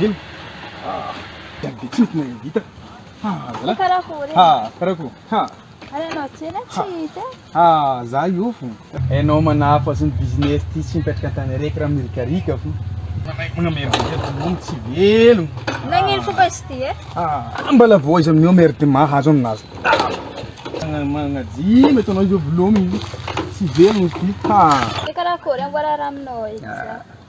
civil. Jambitsitna vita. Zala. Karakory. Karakô. Alanao tsena tsy hita. Za io fo. Hainao manafa ny business ty tsy mipetraka tany araiky raha mirikarika fo. Manamerdem tsy velogno. Nagnino fo izy ty e? Mbala vao izy amin'io merdement hazo aminazy. Magnadio ataonao io velomigny tsy velogno izy ty. Karakory amboarara aminao izy.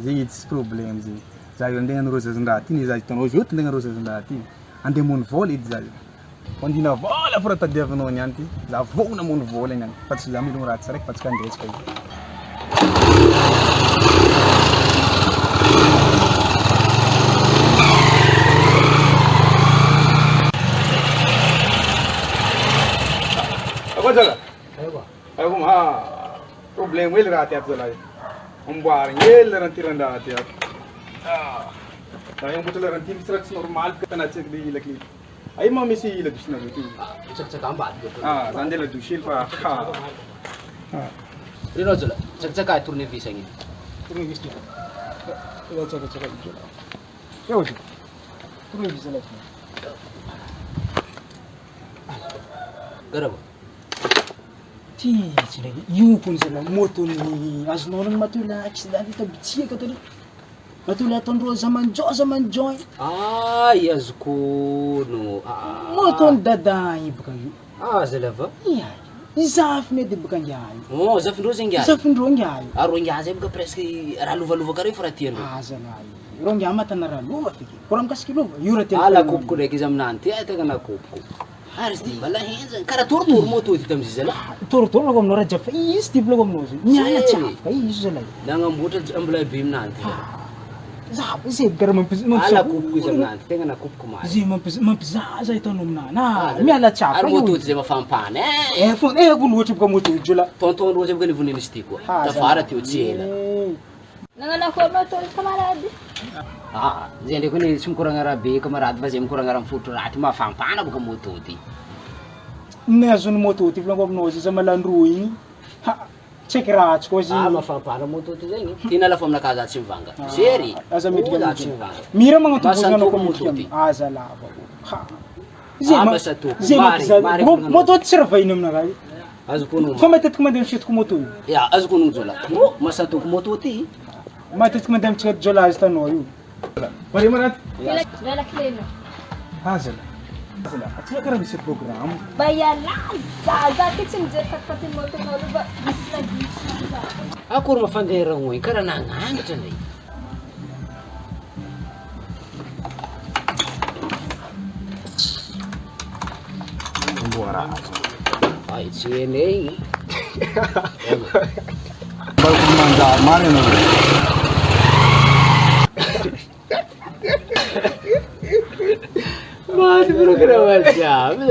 Zegny tsy problème zegny. Za io andeha hanao zazandraha ty ny za hitanao zao ty andeha hanao zazandraha ty. Andeha mony vola edy za io. Andina vola fora tadiavinao niany ty. Za voana mony vola niany. Fa tsy za milogno raha tsaraiky fa tsy kandresika io. Apa jaga? Aku problem wel rahat ya zalai. Umbar ngel ranti-randa hati ya. Yang betul ranti instruksi normal ke tanah cek di lagi. Ayo mau misi lagi sini gitu. Cek ambat gitu. Sandal lagi silpa. Rino jela. Cek ay turne visa ini. Turne visa. Coba cek itu. Ya udah. Turne visa lagi. Garabo. Tsy lay io kony zala moto ny azonao nany matola accident hita bitsika tary matola ataondreo zamanjoy Ay azoko no moto ny dada ibaka io zalava iya izafy medy ibaka ngiayo zafindreo zay ngiayo zafindreo ngiayo aro ngiayo zay baka presque raha lovalovaka reo fa raha tiandreo zala ro ngiayo matana raha lova fiky ko raha mikasiky lova io raha tena lakopoko ndraiky izy aminany ty tegna nakopoko ary izy mbala henjany karaha torotoro moto ty tam'izy zala torotoro lako aminao raha jafa izy ty lako aminao zay miala tsy afaka izy zala nagnamboatra ambola be aminany ty zaba zay karaha lakopoko izy aminany ty tegna nakopoko mazy zay mampizaza hitanao aminany miala tsy afaka ary moto ty zay mafampana ko loatra baka moto io la tonton roa zay baka nivoniny izy ty koa tafara ty tsy ela Nanganak ko moto kamarady. Zay ndraiky hoe tsy mikoragna raha be kamarady fa zay mikoragna raha mifotro raha ty mafampana baka moto ty nazony moto ty volako aminao zay za malandro igny tseky ratsy koa izy mafampana moto ty zegny tina lafa aminakahy za tsy mivanga sery aza midika za tsy mivanga mira magnatobozanao ko moto aza lava zay moto tsy ravainy aminakahy azoko onogno fa matetiky mandeha misitiko moto io ya azoko onogno jola masatoko moto ty matetiky mandeha mitsika jola azy tanao io Mari marat. Vela kleno. Zala. Atsika karaha misy programme. Bayala za ty tsy mijery fatfaty motonao fa bisla. akory mafandeha igny karaha nagnangatra zay Mboara. ay tsy ene igny Baru kumanda mana no. Mas programa siapa?